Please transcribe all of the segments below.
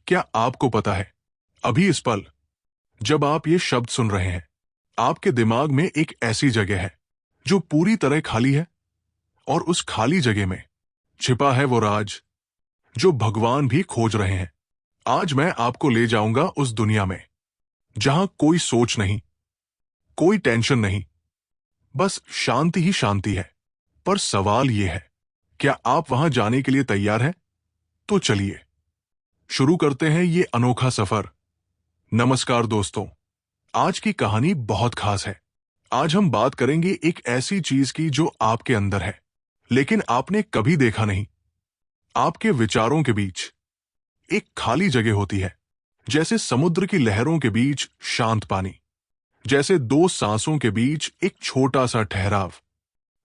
क्या आपको पता है, अभी इस पल जब आप ये शब्द सुन रहे हैं, आपके दिमाग में एक ऐसी जगह है जो पूरी तरह खाली है, और उस खाली जगह में छिपा है वो राज जो भगवान भी खोज रहे हैं। आज मैं आपको ले जाऊंगा उस दुनिया में जहां कोई सोच नहीं, कोई टेंशन नहीं, बस शांति ही शांति है। पर सवाल यह है, क्या आप वहां जाने के लिए तैयार हैं? तो चलिए शुरू करते हैं ये अनोखा सफर। नमस्कार दोस्तों, आज की कहानी बहुत खास है। आज हम बात करेंगे एक ऐसी चीज की जो आपके अंदर है, लेकिन आपने कभी देखा नहीं। आपके विचारों के बीच एक खाली जगह होती है, जैसे समुद्र की लहरों के बीच शांत पानी, जैसे दो सांसों के बीच एक छोटा सा ठहराव,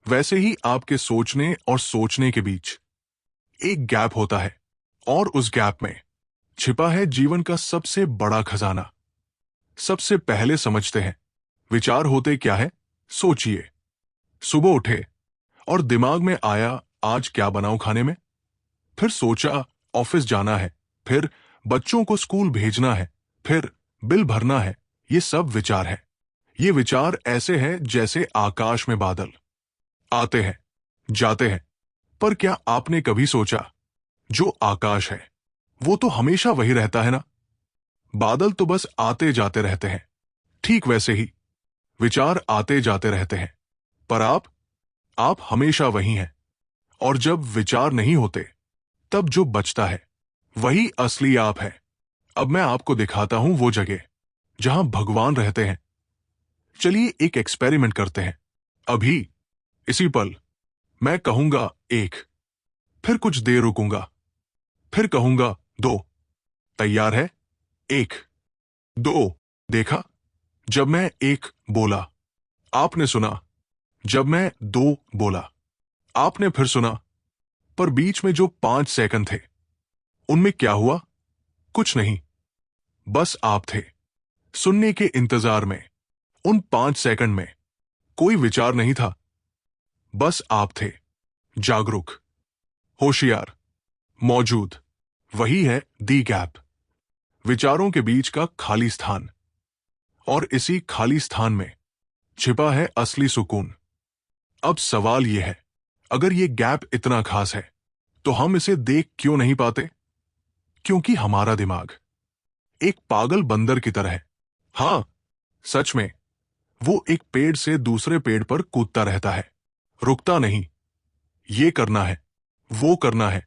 वैसे ही आपके सोचने और सोचने के बीच एक गैप होता है। और उस गैप में छिपा है जीवन का सबसे बड़ा खजाना। सबसे पहले समझते हैं विचार होते क्या है। सोचिए, सुबह उठे और दिमाग में आया आज क्या बनाऊं खाने में। फिर सोचा ऑफिस जाना है, फिर बच्चों को स्कूल भेजना है, फिर बिल भरना है। ये सब विचार है। ये विचार ऐसे हैं जैसे आकाश में बादल आते हैं, जाते हैं। पर क्या आपने कभी सोचा, जो आकाश है वो तो हमेशा वही रहता है ना। बादल तो बस आते जाते रहते हैं। ठीक वैसे ही विचार आते जाते रहते हैं, पर आप हमेशा वही हैं। और जब विचार नहीं होते, तब जो बचता है वही असली आप है। अब मैं आपको दिखाता हूं वो जगह जहां भगवान रहते हैं। चलिए एक एक्सपेरिमेंट करते हैं। अभी इसी पल मैं कहूंगा एक, फिर कुछ देर रुकूंगा, फिर कहूंगा दो। तैयार है? एक, दो। देखा, जब मैं एक बोला आपने सुना, जब मैं दो बोला आपने फिर सुना। पर बीच में जो 5 सेकंड थे, उनमें क्या हुआ? कुछ नहीं, बस आप थे सुनने के इंतजार में। उन 5 सेकंड में कोई विचार नहीं था, बस आप थे जागरूक, होशियार, मौजूद। वही है दी गैप, विचारों के बीच का खाली स्थान। और इसी खाली स्थान में छिपा है असली सुकून। अब सवाल यह है, अगर ये गैप इतना खास है, तो हम इसे देख क्यों नहीं पाते? क्योंकि हमारा दिमाग एक पागल बंदर की तरह है। हाँ, सच में, वो एक पेड़ से दूसरे पेड़ पर कूदता रहता है, रुकता नहीं। ये करना है, वो करना है,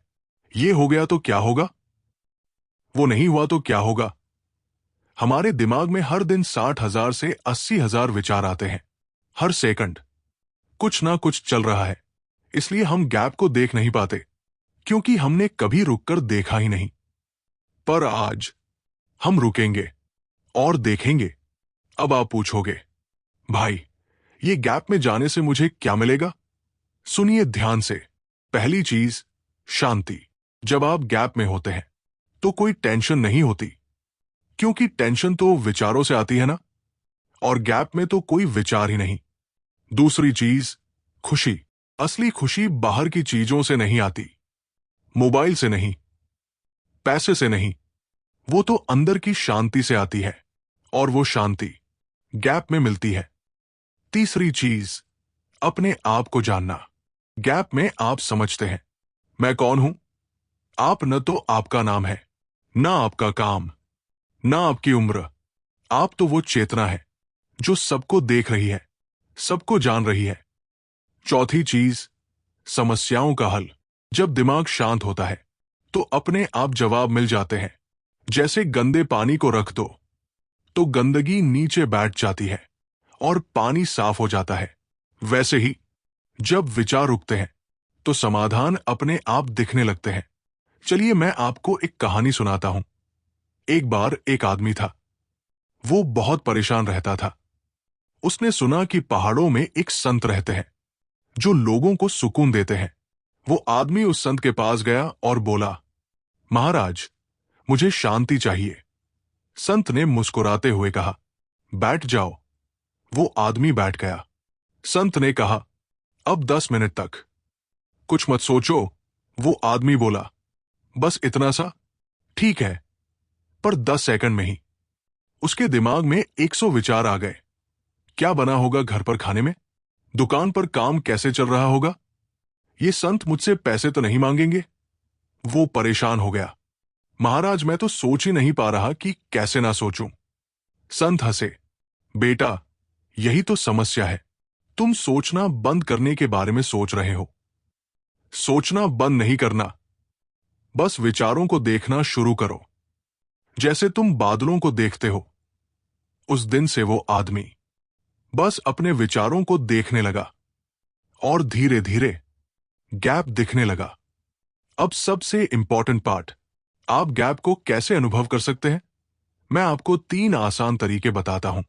ये हो गया तो क्या होगा, वो नहीं हुआ तो क्या होगा। हमारे दिमाग में हर दिन 60,000 से 80,000 विचार आते हैं। हर सेकंड कुछ ना कुछ चल रहा है। इसलिए हम गैप को देख नहीं पाते, क्योंकि हमने कभी रुककर देखा ही नहीं। पर आज हम रुकेंगे और देखेंगे। अब आप पूछोगे, भाई, ये गैप में जाने से मुझे क्या मिलेगा? सुनिए ध्यान से। पहली चीज, शांति। जब आप गैप में होते हैं तो कोई टेंशन नहीं होती, क्योंकि टेंशन तो विचारों से आती है ना। और गैप में तो कोई विचार ही नहीं। दूसरी चीज, खुशी। असली खुशी बाहर की चीजों से नहीं आती, मोबाइल से नहीं, पैसे से नहीं, वो तो अंदर की शांति से आती है। और वो शांति गैप में मिलती है। तीसरी चीज, अपने आप को जानना। गैप में आप समझते हैं, मैं कौन हूं। आप न तो आपका नाम है, ना आपका काम, ना आपकी उम्र। आप तो वो चेतना है जो सबको देख रही है, सबको जान रही है। चौथी चीज, समस्याओं का हल। जब दिमाग शांत होता है तो अपने आप जवाब मिल जाते हैं। जैसे गंदे पानी को रख दो तो गंदगी नीचे बैठ जाती है और पानी साफ हो जाता है। वैसे ही जब विचार रुकते हैं तो समाधान अपने आप दिखने लगते हैं। चलिए मैं आपको एक कहानी सुनाता हूं। एक बार एक आदमी था, वो बहुत परेशान रहता था। उसने सुना कि पहाड़ों में एक संत रहते हैं जो लोगों को सुकून देते हैं। वो आदमी उस संत के पास गया और बोला, महाराज, मुझे शांति चाहिए। संत ने मुस्कुराते हुए कहा, बैठ जाओ। वो आदमी बैठ गया। संत ने कहा, अब 10 मिनट तक कुछ मत सोचो। वो आदमी बोला, बस इतना सा? ठीक है, पर 10 सेकंड में ही उसके दिमाग में 100 विचार आ गए। क्या बना होगा घर पर खाने में? दुकान पर काम कैसे चल रहा होगा? ये संत मुझसे पैसे तो नहीं मांगेंगे? वो परेशान हो गया। महाराज, मैं तो सोच ही नहीं पा रहा कि कैसे ना सोचूं। संत हंसे। बेटा, यही तो समस्या है। तुम सोचना बंद करने के बारे में सोच रहे हो। सोचना बंद नहीं करना, बस विचारों को देखना शुरू करो, जैसे तुम बादलों को देखते हो। उस दिन से वो आदमी बस अपने विचारों को देखने लगा और धीरे धीरे गैप दिखने लगा। अब सबसे इंपॉर्टेंट पार्ट, आप गैप को कैसे अनुभव कर सकते हैं? मैं आपको 3 आसान तरीके बताता हूं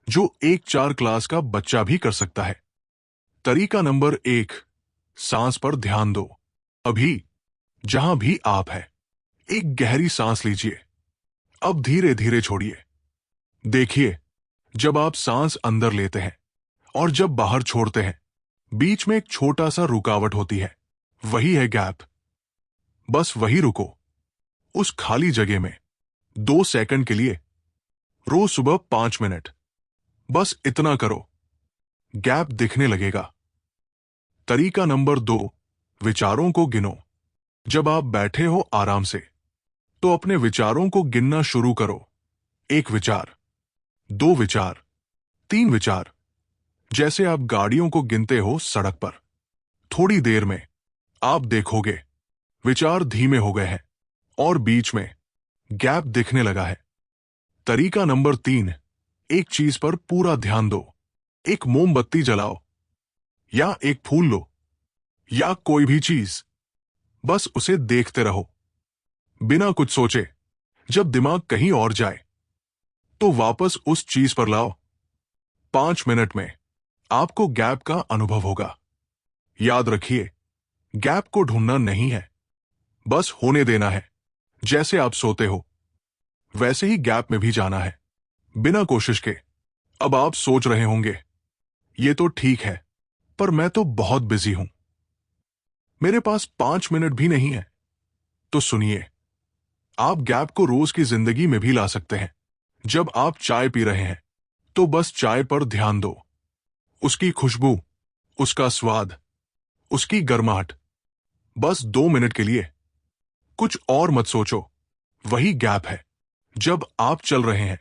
जो एक 4 क्लास का बच्चा भी कर सकता है। तरीका नंबर 1, सांस पर ध्यान दो। अभी जहां भी आप हैं, एक गहरी सांस लीजिए। अब धीरे धीरे छोड़िए। देखिए, जब आप सांस अंदर लेते हैं और जब बाहर छोड़ते हैं, बीच में एक छोटा सा रुकावट होती है। वही है गैप। बस वही रुको, उस खाली जगह में 2 सेकंड के लिए। रोज सुबह 5 मिनट, बस इतना करो, गैप दिखने लगेगा। तरीका नंबर 2, विचारों को गिनो। जब आप बैठे हो आराम से, तो अपने विचारों को गिनना शुरू करो। 1 विचार, 2 विचार, 3 विचार। जैसे आप गाड़ियों को गिनते हो सड़क पर। थोड़ी देर में आप देखोगे विचार धीमे हो गए हैं और बीच में गैप दिखने लगा है। तरीका नंबर 3, एक चीज पर पूरा ध्यान दो। एक मोमबत्ती जलाओ या एक फूल लो या कोई भी चीज, बस उसे देखते रहो बिना कुछ सोचे। जब दिमाग कहीं और जाए तो वापस उस चीज पर लाओ। 5 मिनट में आपको गैप का अनुभव होगा। याद रखिए, गैप को ढूंढना नहीं है, बस होने देना है। जैसे आप सोते हो, वैसे ही गैप में भी जाना है, बिना कोशिश के। अब आप सोच रहे होंगे, ये तो ठीक है, पर मैं तो बहुत बिजी हूं, मेरे पास 5 मिनट भी नहीं है। तो सुनिए, आप गैप को रोज की जिंदगी में भी ला सकते हैं। जब आप चाय पी रहे हैं, तो बस चाय पर ध्यान दो। उसकी खुशबू, उसका स्वाद, उसकी गर्माहट। बस 2 मिनट के लिए, कुछ और मत सोचो। वही गैप है। जब आप चल रहे हैं,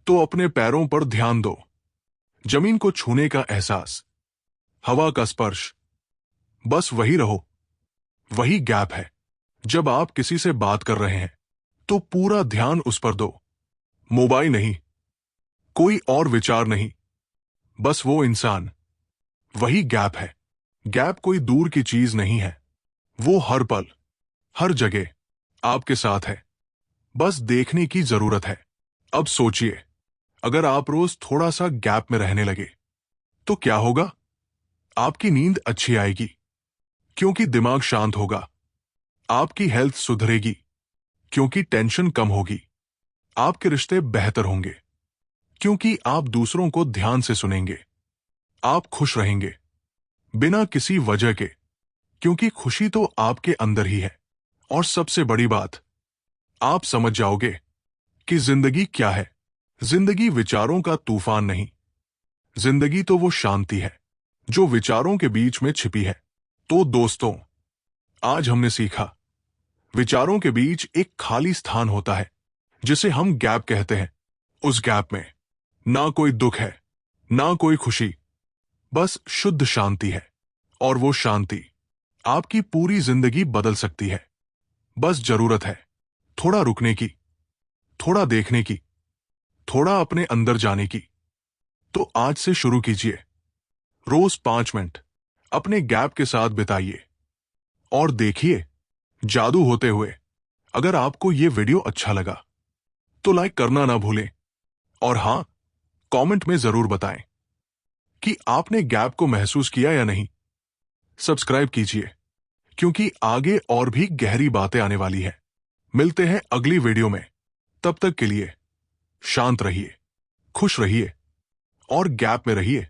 तो अपने पैरों पर ध्यान दो। जमीन को छूने का एहसास, हवा का स्पर्श, बस वही रहो। वही गैप है। जब आप किसी से बात कर रहे हैं, तो पूरा ध्यान उस पर दो। मोबाइल नहीं, कोई और विचार नहीं, बस वो इंसान। वही गैप है। गैप कोई दूर की चीज नहीं है, वो हर पल, हर जगह आपके साथ है। बस देखने की जरूरत है। अब सोचिए, अगर आप रोज थोड़ा सा गैप में रहने लगे, तो क्या होगा? आपकी नींद अच्छी आएगी, क्योंकि दिमाग शांत होगा। आपकी हेल्थ सुधरेगी, क्योंकि टेंशन कम होगी। आपके रिश्ते बेहतर होंगे, क्योंकि आप दूसरों को ध्यान से सुनेंगे। आप खुश रहेंगे, बिना किसी वजह के, क्योंकि खुशी तो आपके अंदर ही है। और सबसे बड़ी बात, आप समझ जाओगे कि जिंदगी क्या है। जिंदगी विचारों का तूफान नहीं, जिंदगी तो वो शांति है जो विचारों के बीच में छिपी है। तो दोस्तों, आज हमने सीखा, विचारों के बीच एक खाली स्थान होता है, जिसे हम गैप कहते हैं। उस गैप में ना कोई दुख है, ना कोई खुशी, बस शुद्ध शांति है। और वो शांति आपकी पूरी जिंदगी बदल सकती है। बस जरूरत है थोड़ा रुकने की, थोड़ा देखने की, थोड़ा अपने अंदर जाने की। तो आज से शुरू कीजिए। रोज 5 मिनट अपने गैप के साथ बिताइए और देखिए जादू होते हुए। अगर आपको यह वीडियो अच्छा लगा, तो लाइक करना ना भूलें। और हां, कमेंट में जरूर बताएं कि आपने गैप को महसूस किया या नहीं। सब्सक्राइब कीजिए, क्योंकि आगे और भी गहरी बातें आने वाली है। मिलते हैं अगली वीडियो में। तब तक के लिए शांत रहिए, खुश रहिए और गैप में रहिए।